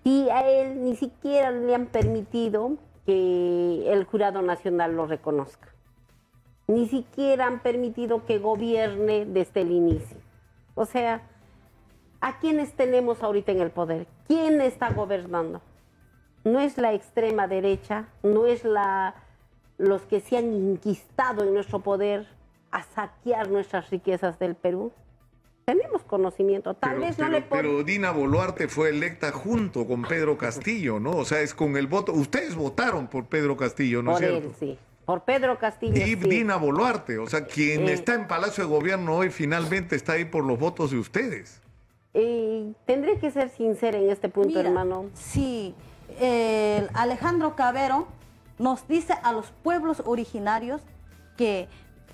Y a él ni siquiera le han permitido que el Jurado Nacional lo reconozca. Ni siquiera han permitido que gobierne desde el inicio. O sea, ¿a quiénes tenemos ahorita en el poder? ¿Quién está gobernando? No es la extrema derecha, no es los que se han inquistado en nuestro poder a saquear nuestras riquezas del Perú. Tenemos conocimiento, pero Dina Boluarte fue electa junto con Pedro Castillo, ¿no? O sea, es con el voto. Ustedes votaron por Pedro Castillo, ¿no es cierto? Por él, sí. Por Pedro Castillo, y sí. Dina Boluarte, o sea, quien está en Palacio de Gobierno hoy finalmente está ahí por los votos de ustedes. Tendré que ser sincera en este punto, mira, hermano. Sí, Alejandro Cabero nos dice a los pueblos originarios que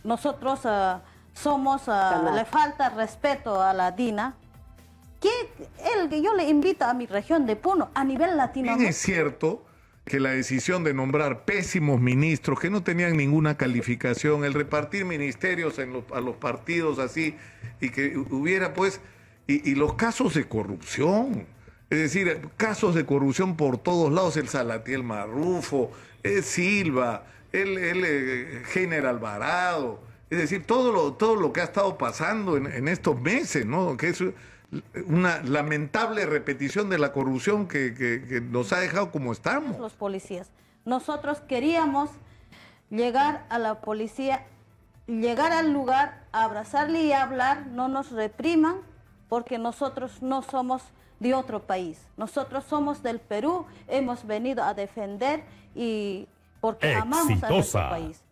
nosotros le falta respeto a la Dina. Yo le invito a mi región de Puno, a nivel latino. Bien, es cierto que la decisión de nombrar pésimos ministros que no tenían ninguna calificación, el repartir ministerios a los partidos así, y que hubiera pues, y los casos de corrupción, es decir, casos de corrupción por todos lados, el Salatiel Marrufo, el Silva, el General Alvarado, es decir, todo lo que ha estado pasando en estos meses, ¿no? Que es una lamentable repetición de la corrupción que nos ha dejado como estamos. Los policías. Nosotros queríamos llegar a la policía, llegar al lugar, abrazarle y hablar, no nos repriman, porque nosotros no somos de otro país. Nosotros somos del Perú, hemos venido a defender y porque amamos a nuestro país.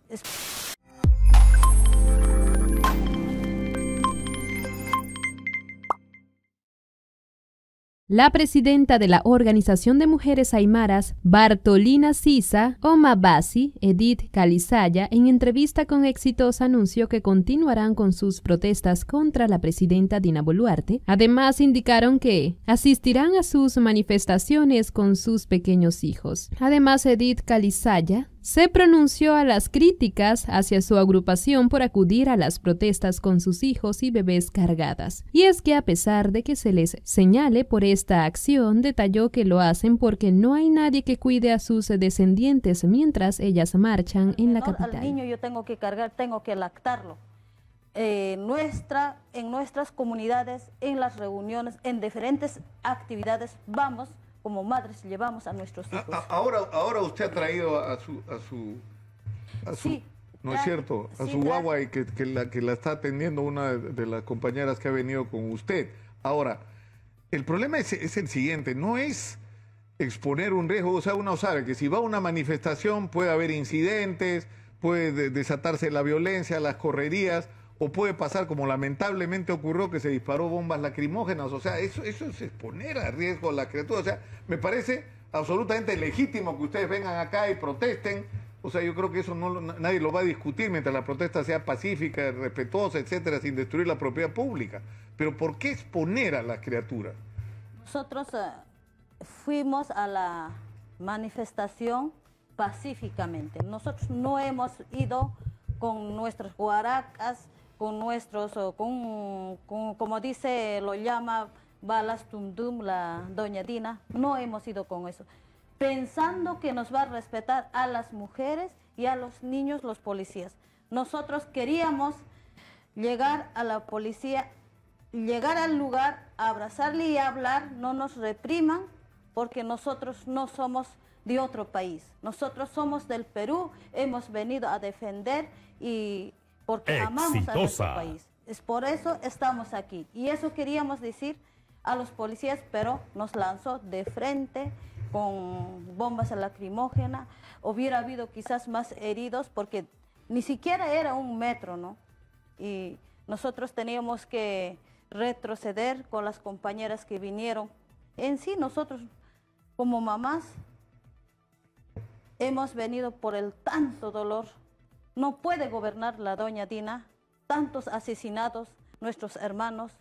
La presidenta de la Organización de Mujeres Aymaras, Bartolina Sisa, o Mabasi, Edith Calizaya, en entrevista con Exitosa anunció que continuarán con sus protestas contra la presidenta Dina Boluarte. Además, indicaron que asistirán a sus manifestaciones con sus pequeños hijos. Además, Edith Calizaya se pronunció a las críticas hacia su agrupación por acudir a las protestas con sus hijos y bebés cargadas. Y es que a pesar de que se les señale por esta acción, detalló que lo hacen porque no hay nadie que cuide a sus descendientes mientras ellas marchan en la capital. Al niño yo tengo que cargar, tengo que lactarlo. En nuestras comunidades, en las reuniones, en diferentes actividades, vamos como madres, llevamos a nuestros hijos. Ahora usted ha traído a su sí, ¿no es cierto? A su guagua y que la está atendiendo una de las compañeras que ha venido con usted. Ahora, el problema es el siguiente, no es exponer un riesgo, o sea, uno sabe que si va a una manifestación puede haber incidentes, puede desatarse la violencia, las correrías, o puede pasar como lamentablemente ocurrió que se disparó bombas lacrimógenas, o sea, eso es exponer a riesgo a la criatura, o sea, me parece absolutamente legítimo que ustedes vengan acá y protesten, o sea, yo creo que eso nadie lo va a discutir mientras la protesta sea pacífica, respetuosa, etcétera, sin destruir la propiedad pública, pero ¿por qué exponer a las criaturas? Nosotros fuimos a la manifestación pacíficamente, nosotros no hemos ido con nuestros guaracas, con nuestros, como dice, lo llama balas tumdum la doña Dina, no hemos ido con eso, pensando que nos va a respetar a las mujeres y a los niños, los policías. Nosotros queríamos llegar a la policía, llegar al lugar, abrazarle y hablar, no nos repriman, porque nosotros no somos de otro país. Nosotros somos del Perú, hemos venido a defender y porque amamos a nuestro país. Es por eso estamos aquí. Y eso queríamos decir a los policías, pero nos lanzó de frente con bombas lacrimógenas. Hubiera habido quizás más heridos porque ni siquiera era 1 metro, ¿no? Y nosotros teníamos que retroceder con las compañeras que vinieron. En sí, nosotros como mamás hemos venido por el tanto dolor. No puede gobernar la doña Dina, tantos asesinatos, nuestros hermanos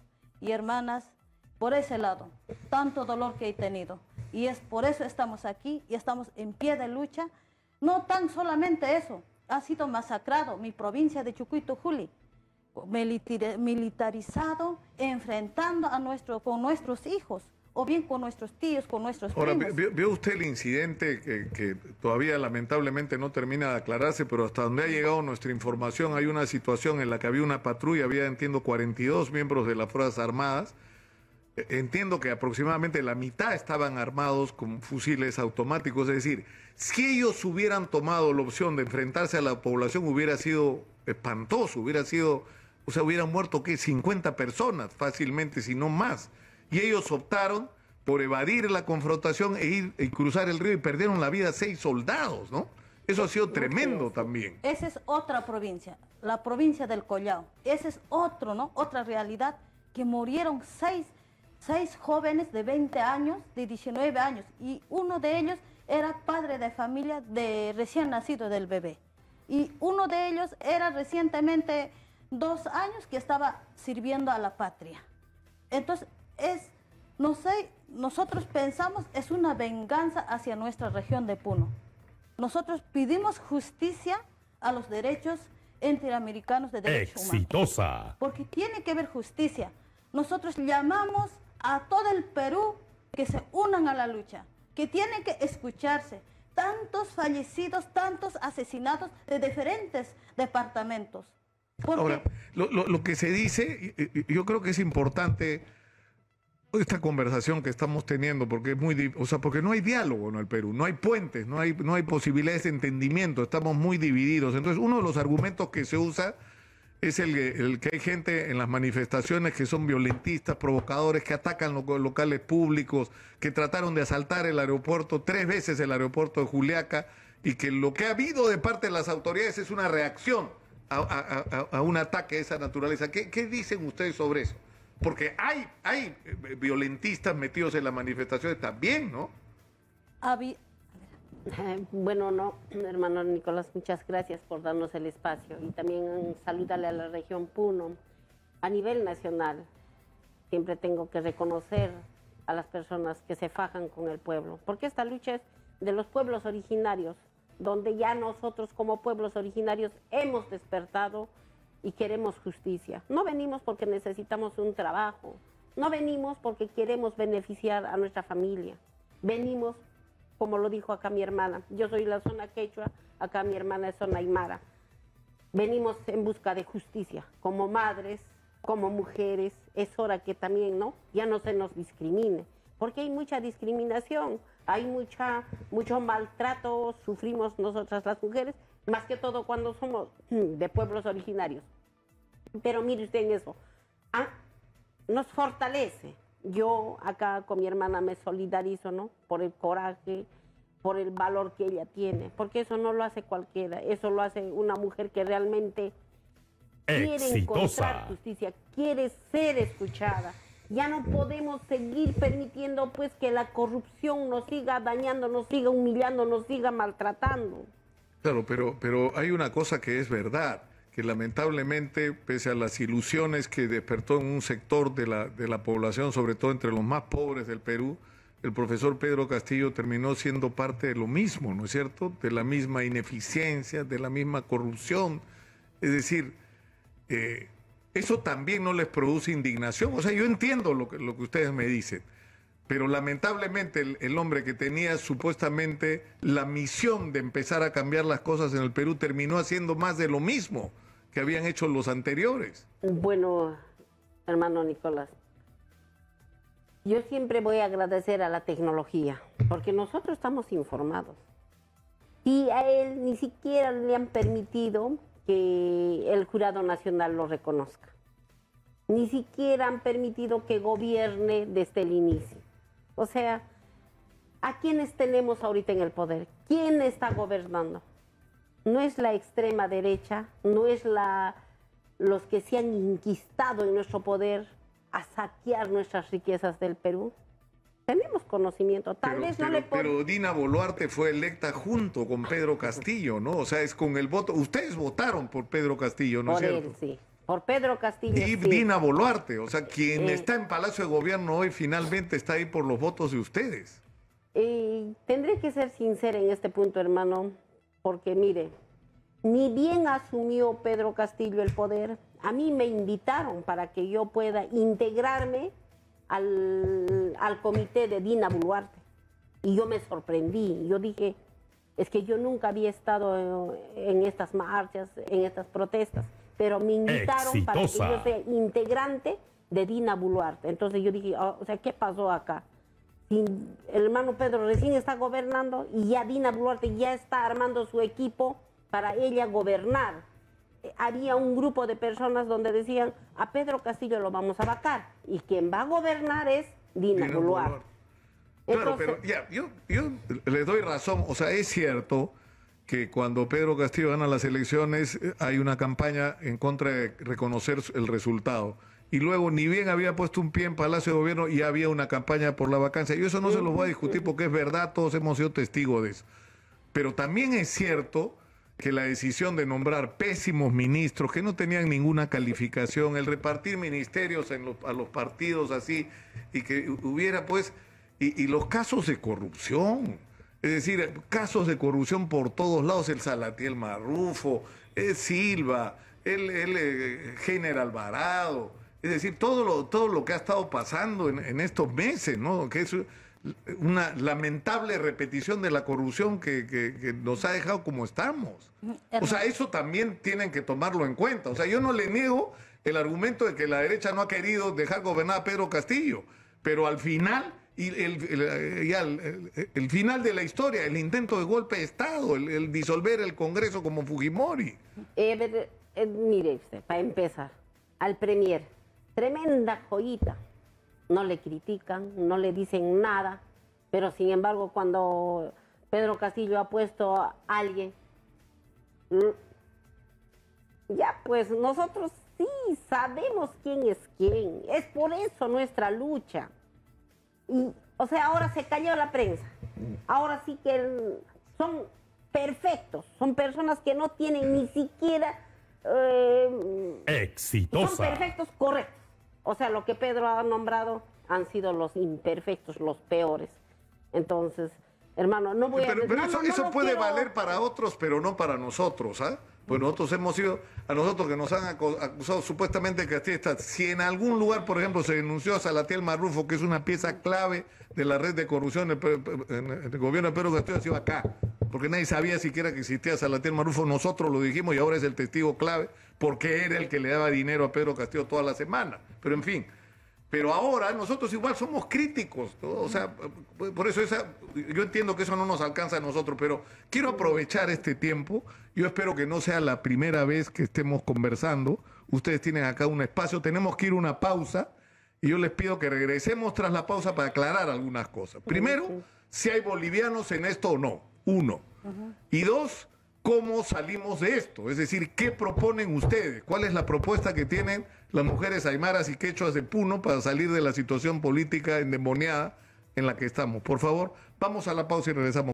y hermanas, por ese lado, tanto dolor que he tenido. Y es por eso estamos aquí y estamos en pie de lucha. No tan solamente eso, ha sido masacrado mi provincia de Chucuito Juli, militarizado, enfrentando con nuestros hijos. o bien con nuestros tíos, con nuestros primos. Ahora, ¿vio usted el incidente que todavía lamentablemente no termina de aclararse, pero hasta donde ha llegado nuestra información hay una situación en la que había una patrulla, había, entiendo, 42 miembros de las Fuerzas Armadas. Entiendo que aproximadamente la mitad estaban armados con fusiles automáticos, es decir, si ellos hubieran tomado la opción de enfrentarse a la población hubiera sido espantoso, hubiera sido, o sea, hubieran muerto, ¿qué? 50 personas fácilmente, si no más. Y ellos optaron por evadir la confrontación e ir y cruzar el río y perdieron la vida 6 soldados, ¿no? Eso ha sido tremendo también. Esa es otra provincia, la provincia del Collao. Esa es otro, ¿no? Otra realidad, que murieron 6 jóvenes de 20 años, de 19 años, y uno de ellos era padre de familia de recién nacido del bebé. Y uno de ellos era recientemente 2 años que estaba sirviendo a la patria. Entonces, no sé, nosotros pensamos es una venganza hacia nuestra región de Puno. Nosotros pedimos justicia a los derechos interamericanos de derechos humanos. ¡Exitosa! Porque tiene que haber justicia. Nosotros llamamos a todo el Perú que se unan a la lucha, que tienen que escucharse. Tantos fallecidos, tantos asesinatos de diferentes departamentos. Porque... Ahora, lo que se dice, yo creo que es importante esta conversación que estamos teniendo, porque es muy, o sea, porque no hay diálogo en el Perú, no hay puentes, no hay posibilidades de entendimiento, estamos muy divididos. Entonces, uno de los argumentos que se usa es el que hay gente en las manifestaciones que son violentistas, provocadores, que atacan los locales públicos, que trataron de asaltar el aeropuerto 3 veces, el aeropuerto de Juliaca, y que lo que ha habido de parte de las autoridades es una reacción a un ataque de esa naturaleza. ¿Qué dicen ustedes sobre eso? Porque hay violentistas metidos en las manifestaciones también, ¿no? Bueno, no, hermano Nicolás, muchas gracias por darnos el espacio y también salúdale a la región Puno. A nivel nacional, siempre tengo que reconocer a las personas que se fajan con el pueblo, porque esta lucha es de los pueblos originarios, donde ya nosotros como pueblos originarios hemos despertado y queremos justicia. No venimos porque necesitamos un trabajo, no venimos porque queremos beneficiar a nuestra familia, venimos, como lo dijo acá mi hermana, yo soy la zona quechua, acá mi hermana es zona aymara. Venimos en busca de justicia, como madres, como mujeres, es hora que también, ¿no? Ya no se nos discrimine, porque hay mucha discriminación, hay mucho maltrato, sufrimos nosotras las mujeres, más que todo cuando somos de pueblos originarios. Pero mire usted en eso, nos fortalece. Yo acá con mi hermana me solidarizo, ¿no? Por el coraje, por el valor que ella tiene, porque eso no lo hace cualquiera, eso lo hace una mujer que realmente quiere encontrar justicia, quiere ser escuchada. Ya no podemos seguir permitiendo pues que la corrupción nos siga dañando, nos siga humillando, nos siga maltratando. Claro, pero hay una cosa que es verdad, que lamentablemente, pese a las ilusiones que despertó en un sector de la población, sobre todo entre los más pobres del Perú, el profesor Pedro Castillo terminó siendo parte de lo mismo, ¿no es cierto? De la misma ineficiencia, de la misma corrupción. Es decir, eso también no les produce indignación. O sea, yo entiendo lo que ustedes me dicen, pero lamentablemente el hombre que tenía supuestamente la misión de empezar a cambiar las cosas en el Perú terminó haciendo más de lo mismo que habían hecho los anteriores. Bueno, hermano Nicolás, yo siempre voy a agradecer a la tecnología, porque nosotros estamos informados. Y a él ni siquiera le han permitido que el Jurado Nacional lo reconozca. Ni siquiera han permitido que gobierne desde el inicio. O sea, ¿a quiénes tenemos ahorita en el poder? ¿Quién está gobernando? No es la extrema derecha, no es los que se han inquistado en nuestro poder a saquear nuestras riquezas del Perú. Tenemos conocimiento, pero Dina Boluarte fue electa junto con Pedro Castillo, ¿no? O sea, es con el voto. Ustedes votaron por Pedro Castillo, ¿no es cierto? Por él, sí. Por Pedro Castillo, y sí. Dina Boluarte, o sea, quien está en Palacio de Gobierno hoy finalmente está ahí por los votos de ustedes. Tendré que ser sincera en este punto, hermano, porque mire, ni bien asumió Pedro Castillo el poder, a mí me invitaron para que yo pueda integrarme al comité de Dina Boluarte. Y yo me sorprendí. Yo dije, es que yo nunca había estado en estas marchas, en estas protestas, pero me invitaron para que yo sea integrante de Dina Boluarte. Entonces yo dije, o sea, ¿qué pasó acá? El hermano Pedro recién está gobernando y ya Dina Boluarte ya está armando su equipo para ella gobernar. Había un grupo de personas donde decían, a Pedro Castillo lo vamos a vacar y quien va a gobernar es Dina Boluarte. Claro, Entonces, pero ya, yo les doy razón. O sea, es cierto que cuando Pedro Castillo gana las elecciones hay una campaña en contra de reconocer el resultado. Y luego, ni bien había puesto un pie en Palacio de Gobierno, y había una campaña por la vacancia. Yo eso no se lo voy a discutir porque es verdad, todos hemos sido testigos de eso. Pero también es cierto que la decisión de nombrar pésimos ministros que no tenían ninguna calificación, el repartir ministerios a los partidos así, y que hubiera pues, y los casos de corrupción, es decir, casos de corrupción por todos lados, el Salatiel Marrufo, el Silva, el Heiner Alvarado, es decir, todo lo que ha estado pasando en estos meses, ¿no? Que es una lamentable repetición de la corrupción que nos ha dejado como estamos. O sea, eso también tienen que tomarlo en cuenta. O sea, yo no le niego el argumento de que la derecha no ha querido dejar gobernar a Pedro Castillo, pero al final, el final de la historia, el intento de golpe de Estado, el disolver el Congreso como Fujimori. Mire usted, para empezar, al Premier, tremenda joyita. No le critican, no le dicen nada, pero sin embargo cuando Pedro Castillo ha puesto a alguien, ya pues nosotros sí sabemos quién es quién, es por eso nuestra lucha. Y, o sea, ahora se cayó la prensa, ahora sí que son perfectos, son personas que no tienen ni siquiera... exitosa. Son perfectos, correctos. O sea, lo que Pedro ha nombrado han sido los imperfectos, los peores. Entonces, hermano, no voy a... Pero eso puede quiero... valer para otros, pero no para nosotros, ¿ah? Pues nosotros hemos sido, a nosotros que nos han acusado supuestamente de castillistas, si en algún lugar, por ejemplo, se denunció a Salatiel Marrufo, que es una pieza clave de la red de corrupción en el gobierno de Pedro Castillo, ha sido acá, porque nadie sabía siquiera que existía Salatiel Marrufo, nosotros lo dijimos y ahora es el testigo clave, porque era el que le daba dinero a Pedro Castillo toda la semana, pero en fin. Pero ahora nosotros igual somos críticos, ¿no? O sea, por eso yo entiendo que eso no nos alcanza a nosotros, pero quiero aprovechar este tiempo. Yo espero que no sea la primera vez que estemos conversando. Ustedes tienen acá un espacio, tenemos que ir a una pausa y yo les pido que regresemos tras la pausa para aclarar algunas cosas. Primero, si hay bolivianos en esto o no, uno. Y dos, ¿cómo salimos de esto? Es decir, ¿qué proponen ustedes? ¿Cuál es la propuesta que tienen las mujeres aymaras y quechuas de Puno para salir de la situación política endemoniada en la que estamos? Por favor, vamos a la pausa y regresamos.